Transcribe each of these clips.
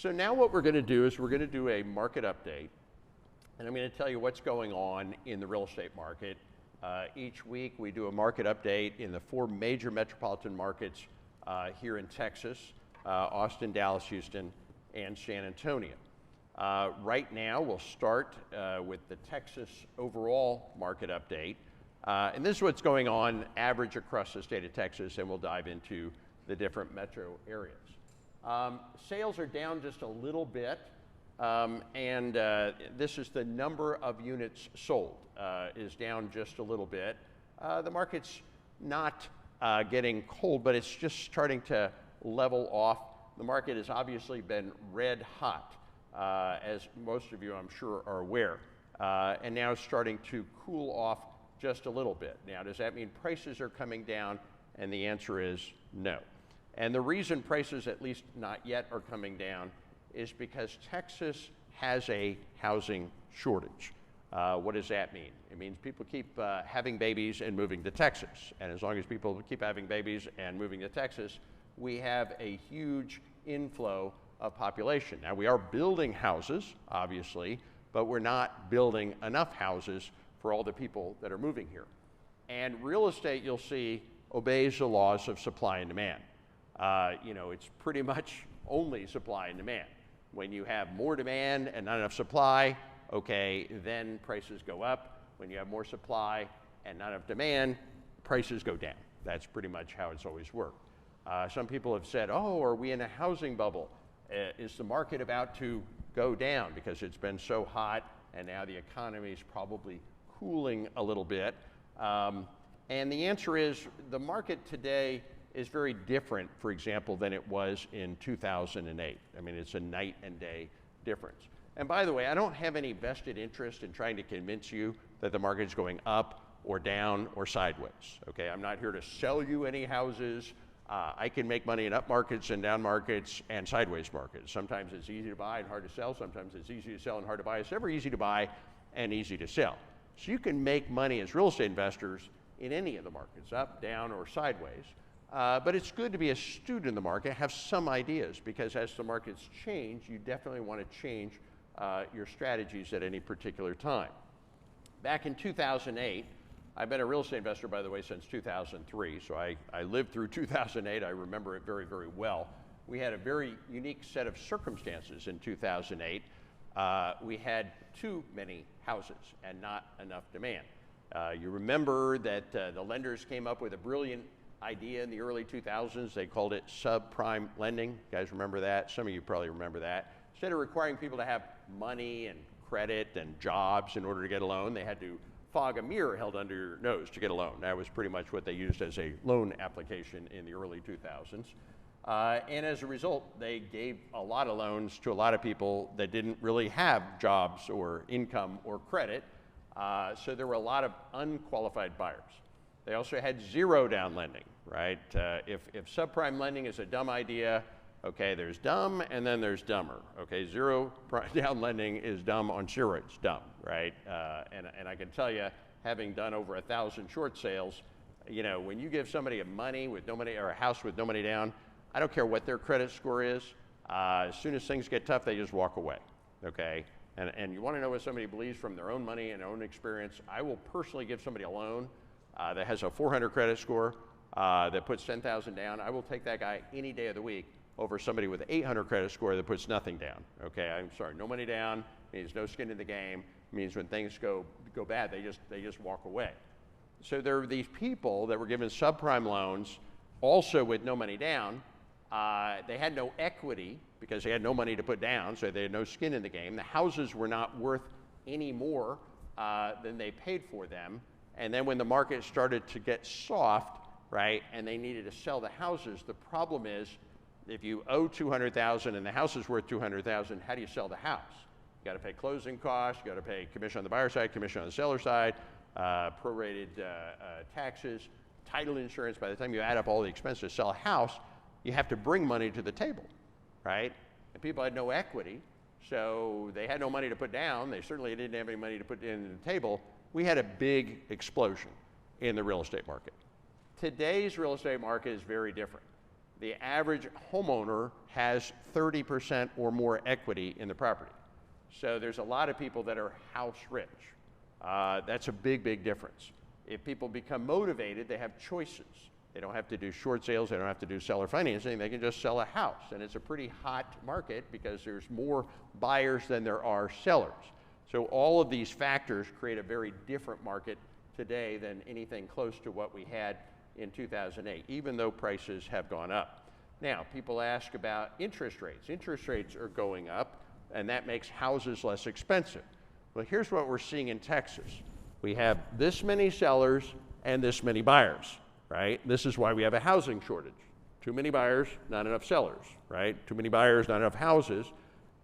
So now what we're going to do is we're going to do a market update, and I'm going to tell you what's going on in the real estate market. Each week we do a market update in the 4 major metropolitan markets here in Texas, Austin, Dallas, Houston, and San Antonio. Right now we'll start with the Texas overall market update. And this is what's going on average across the state of Texas, and we'll dive into the different metro areas. Sales are down just a little bit, and this is the number of units sold is down just a little bit. The market's not getting cold, but it's just starting to level off. The market has obviously been red hot, as most of you I'm sure are aware, and now it's starting to cool off just a little bit. Now, does that mean prices are coming down? And the answer is no. And the reason prices, at least not yet, are coming down is because Texas has a housing shortage. What does that mean? It means people keep having babies and moving to Texas. And as long as people keep having babies and moving to Texas, we have a huge inflow of population. Now, we are building houses, obviously, but we're not building enough houses for all the people that are moving here. And real estate, you'll see, obeys the laws of supply and demand. It's pretty much only supply and demand. When you have more demand and not enough supply, okay, then prices go up. When you have more supply and not enough demand, prices go down. That's pretty much how it's always worked. Some people have said, oh, are we in a housing bubble? Is the market about to go down because it's been so hot and now the economy is probably cooling a little bit? And the answer is the market today is very different, for example, than it was in 2008. I mean, it's a night and day difference. And by the way, I don't have any vested interest in trying to convince you that the market's going up or down or sideways, okay? I'm not here to sell you any houses. I can make money in up markets and down markets and sideways markets. Sometimes it's easy to buy and hard to sell. Sometimes it's easy to sell and hard to buy. It's never easy to buy and easy to sell. So you can make money as real estate investors in any of the markets, up, down, or sideways. But it's good to be a student in the market, have some ideas, because as the markets change, you definitely want to change your strategies at any particular time. Back in 2008, I've been a real estate investor, by the way, since 2003, so I lived through 2008. I remember it very, very well. We had a very unique set of circumstances in 2008. We had too many houses and not enough demand. You remember that the lenders came up with a brilliant idea in the early 2000s. They called it subprime lending. You guys remember that? Some of you probably remember that. Instead of requiring people to have money and credit and jobs in order to get a loan, they had to fog a mirror held under your nose to get a loan. That was pretty much what they used as a loan application in the early 2000s. And as a result, they gave a lot of loans to a lot of people that didn't really have jobs or income or credit. So there were a lot of unqualified buyers. They also had zero down lending, right? If subprime lending is a dumb idea, okay, there's dumb and then there's dumber. Okay, zero down lending is dumb on steroids, dumb, right? And I can tell you, having done over 1,000 short sales, when you give somebody a money with no money or a house with no money down, I don't care what their credit score is. As soon as things get tough, they just walk away, okay? And you want to know what somebody believes from their own money and their own experience? I will personally give somebody a loan that has a 400 credit score that puts 10,000 down. I will take that guy any day of the week over somebody with an 800 credit score that puts nothing down. Okay, I'm sorry, no money down means no skin in the game. Means when things go bad, they just walk away. So there are these people that were given subprime loans, also with no money down. They had no equity because they had no money to put down, so they had no skin in the game. The houses were not worth any more than they paid for them. And then when the market started to get soft, right, and they needed to sell the houses, the problem is if you owe $200,000 and the house is worth $200,000, how do you sell the house? You got to pay closing costs, you got to pay commission on the buyer side, commission on the seller side, prorated taxes, title insurance. By the time you add up all the expenses to sell a house, you have to bring money to the table, right? And people had no equity, so they had no money to put down. They certainly didn't have any money to put in the table. We had a big explosion in the real estate market. Today's real estate market is very different. the average homeowner has 30% or more equity in the property. So there's a lot of people that are house rich. That's a big, big difference. If people become motivated, they have choices. They don't have to do short sales, they don't have to do seller financing, they can just sell a house. And it's a pretty hot market because there's more buyers than there are sellers. So all of these factors create a very different market today than anything close to what we had in 2008, even though prices have gone up. Now, people ask about interest rates. Interest rates are going up, and that makes houses less expensive. Well, here's what we're seeing in Texas. We have this many sellers and this many buyers, right? This is why we have a housing shortage. Too many buyers, not enough sellers, right? Too many buyers, not enough houses.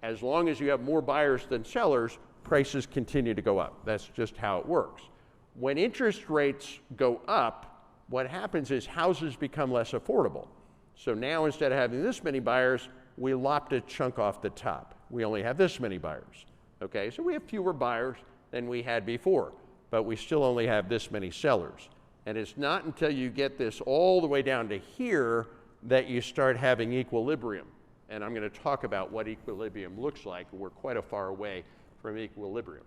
As long as you have more buyers than sellers, prices continue to go up. That's just how it works. When interest rates go up, what happens is houses become less affordable. So now instead of having this many buyers, we lopped a chunk off the top. We only have this many buyers, okay? So we have fewer buyers than we had before, but we still only have this many sellers. And it's not until you get this all the way down to here that you start having equilibrium. And I'm going to talk about what equilibrium looks like. We're quite a far away from equilibrium.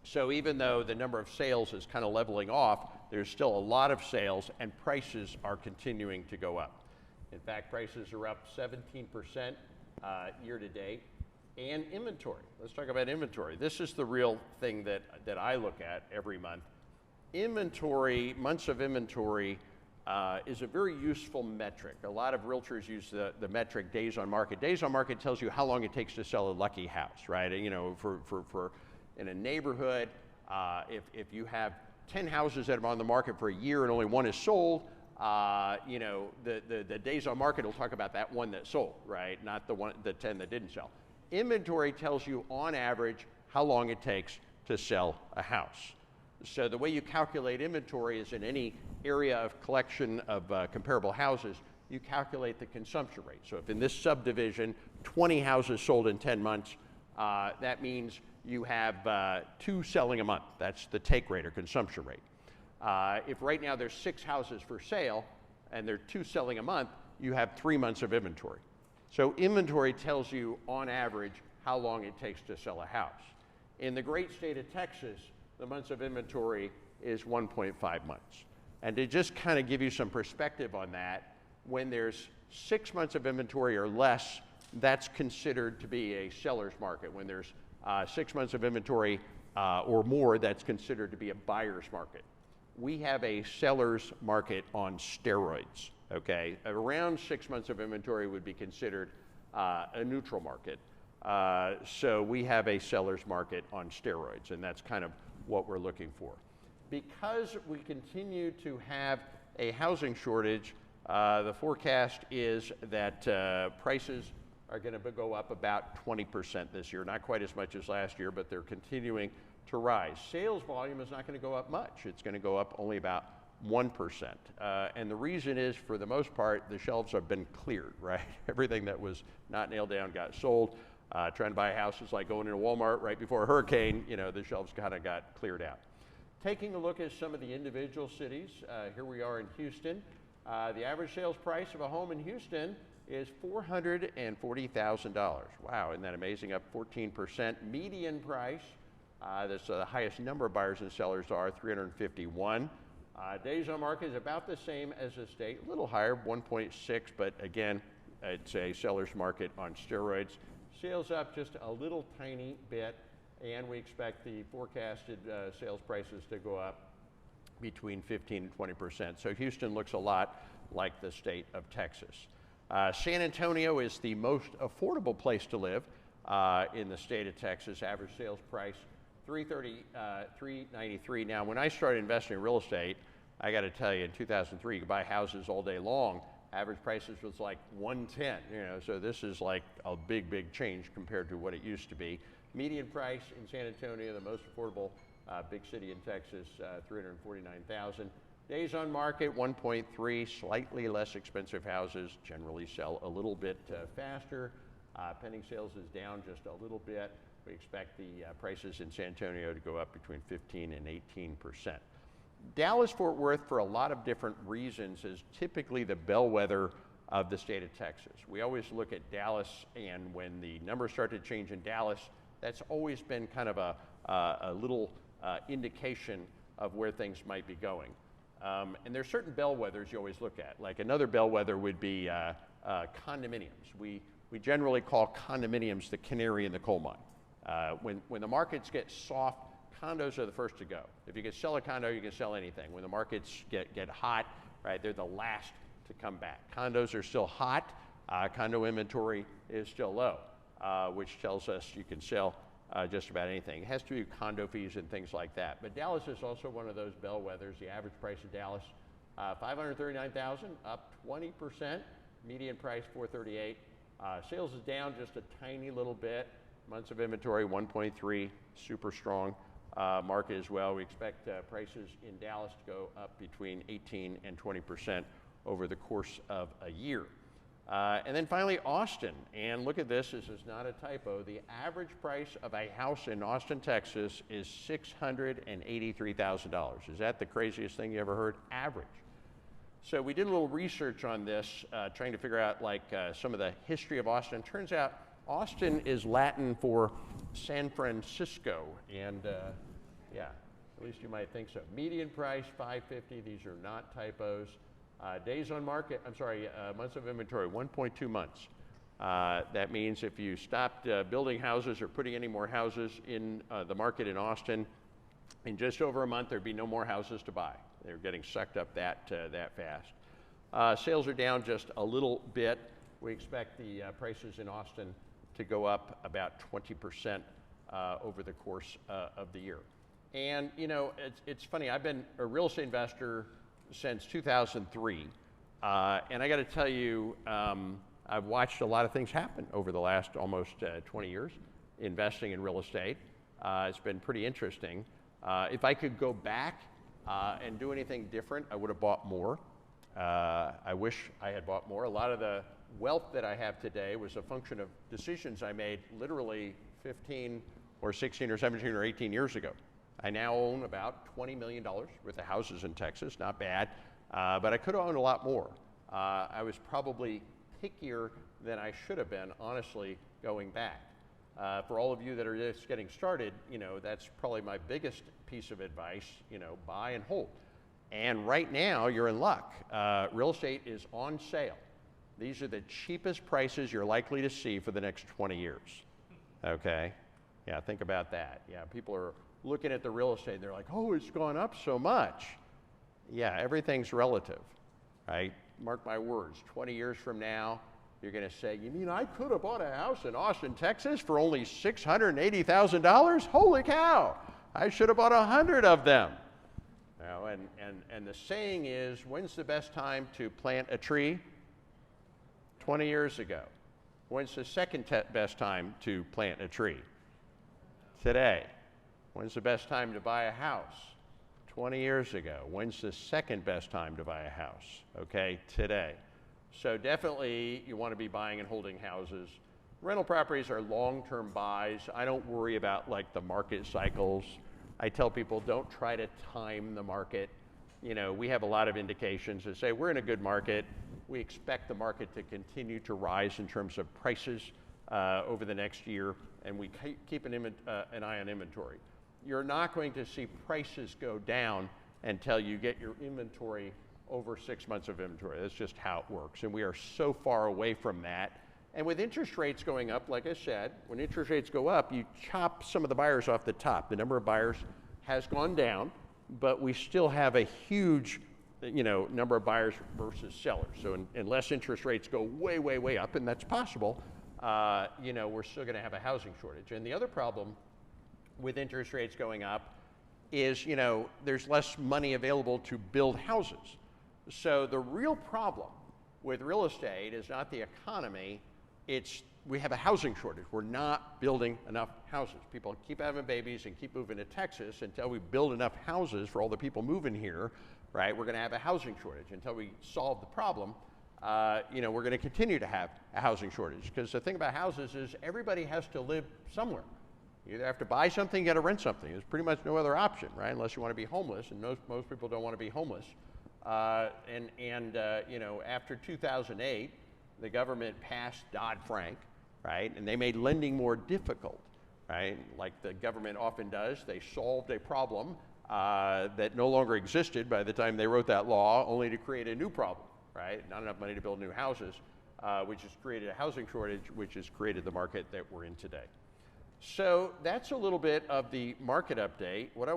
So even though the number of sales is kind of leveling off, there's still a lot of sales and prices are continuing to go up. In fact, prices are up 17% year to date. And inventory. Let's talk about inventory. This is the real thing that I look at every month. Inventory, months of inventory, is a very useful metric. A lot of realtors use the metric days on market. Days on market tells you how long it takes to sell a lucky house, right? You know, for in a neighborhood, if you have 10 houses that are on the market for a year and only one is sold, you know, the days on market will talk about that one that sold, right? Not the 10 that didn't sell. Inventory tells you on average how long it takes to sell a house. So the way you calculate inventory is in any area of collection of comparable houses, you calculate the consumption rate. So if in this subdivision, 20 houses sold in 10 months, that means you have 2 selling a month. That's the take rate or consumption rate. If right now there's 6 houses for sale and there are 2 selling a month, you have 3 months of inventory. So inventory tells you on average how long it takes to sell a house. In the great state of Texas, the months of inventory is 1.5 months. And to just kind of give you some perspective on that, when there's 6 months of inventory or less, that's considered to be a seller's market. When there's 6 months of inventory or more, that's considered to be a buyer's market. We have a seller's market on steroids, okay? Around 6 months of inventory would be considered a neutral market. So we have a seller's market on steroids, and that's kind of what we're looking for. Because we continue to have a housing shortage, the forecast is that prices are going to go up about 20% this year. Not quite as much as last year, but they're continuing to rise. Sales volume is not going to go up much. It's going to go up only about 1%. And the reason is, for the most part, the shelves have been cleared, right? Everything that was not nailed down got sold. Trying to buy a house is like going into Walmart right before a hurricane. You know, the shelves kind of got cleared out. Taking a look at some of the individual cities, here we are in Houston. The average sales price of a home in Houston is $440,000. Wow, isn't that amazing? Up 14%. Median price, that's the highest number of buyers and sellers are, 351. Days on market is about the same as the state, a little higher, 1.6, but again, it's a seller's market on steroids. Sales up just a little tiny bit, and we expect the forecasted sales prices to go up between 15 and 20%. So Houston looks a lot like the state of Texas. San Antonio is the most affordable place to live in the state of Texas. Average sales price $393. Now, when I started investing in real estate, I got to tell you, in 2003, you could buy houses all day long. Average prices was like 110, you know, so this is like a big, big change compared to what it used to be. Median price in San Antonio, the most affordable big city in Texas, $349,000. Days on market, 1.3, slightly less expensive houses generally sell a little bit faster. Pending sales is down just a little bit. We expect the prices in San Antonio to go up between 15 and 18%. Dallas-Fort Worth, for a lot of different reasons, is typically the bellwether of the state of Texas. We always look at Dallas, and when the numbers start to change in Dallas, that's always been kind of a little indication of where things might be going. And there's certain bellwethers you always look at. Like another bellwether would be condominiums. We generally call condominiums the canary in the coal mine. When the markets get soft, condos are the first to go. If you can sell a condo, you can sell anything. When the markets get hot, right, they're the last to come back. Condos are still hot. Condo inventory is still low, which tells us you can sell just about anything. It has to do condo fees and things like that. But Dallas is also one of those bellwethers. The average price of Dallas, $539,000, up 20%. Median price, $438,000. Sales is down just a tiny little bit. Months of inventory, 1.3, super strong market as well. We expect prices in Dallas to go up between 18 and 20% over the course of a year. And then finally, Austin. And look at this, this is not a typo. The average price of a house in Austin, Texas is $683,000. Is that the craziest thing you ever heard? Average. So we did a little research on this, trying to figure out some of the history of Austin. Turns out Austin is Latin for San Francisco. And yeah, at least you might think so. Median price, $550. These are not typos. Days on market, months of inventory, 1.2 months. That means if you stopped building houses or putting any more houses in the market in Austin, in just over a month, there'd be no more houses to buy. They're getting sucked up that fast. Sales are down just a little bit. We expect the prices in Austin to go up about 20% over the course of the year. And you know, it's funny, I've been a real estate investor since 2003, and I got to tell you, I've watched a lot of things happen over the last almost 20 years investing in real estate. It's been pretty interesting. If I could go back and do anything different, I would have bought more. I wish I had bought more. A lot of the wealth that I have today was a function of decisions I made literally 15 or 16 or 17 or 18 years ago. I now own about $20 million worth of houses in Texas, not bad, but I could have owned a lot more. I was probably pickier than I should have been, honestly, going back. For all of you that are just getting started, you know, that's probably my biggest piece of advice, you know, buy and hold. And right now, you're in luck. Real estate is on sale. These are the cheapest prices you're likely to see for the next 20 years, okay? Yeah, think about that. Yeah, people are looking at the real estate, and they're like, oh, it's gone up so much. Yeah, everything's relative, right? Mark my words, 20 years from now, you're gonna say, you mean I could have bought a house in Austin, Texas for only $680,000? Holy cow, I should have bought 100 of them. You know, and the saying is, when's the best time to plant a tree? 20 years ago. When's the second best time to plant a tree? Today. When's the best time to buy a house? 20 years ago. When's the second best time to buy a house? Okay, today. So definitely you want to be buying and holding houses. Rental properties are long-term buys. I don't worry about like the market cycles. I tell people don't try to time the market. You know, we have a lot of indications that say we're in a good market. We expect the market to continue to rise in terms of prices over the next year, and we keep an eye on inventory. You're not going to see prices go down until you get your inventory over 6 months of inventory. That's just how it works, and we are so far away from that. And with interest rates going up, like I said, when interest rates go up, you chop some of the buyers off the top. The number of buyers has gone down, but we still have a huge, you know, number of buyers versus sellers. So unless interest rates go way, way, way up, and that's possible, you know, we're still going to have a housing shortage. And the other problem with interest rates going up is, you know, there's less money available to build houses. So the real problem with real estate is not the economy, it's we have a housing shortage. We're not building enough houses. People keep having babies and keep moving to Texas. Until we build enough houses for all the people moving here, right, we're going to have a housing shortage. Until we solve the problem, you know, we're going to continue to have a housing shortage. Because the thing about houses is everybody has to live somewhere. You either have to buy something, you got to rent something. There's pretty much no other option, right, unless you want to be homeless, and most people don't want to be homeless. You know, after 2008, the government passed Dodd-Frank, right? And they made lending more difficult, right? Like the government often does, they solved a problem that no longer existed by the time they wrote that law, only to create a new problem, right? Not enough money to build new houses, which has created a housing shortage, which has created the market that we're in today. So that's a little bit of the market update. What I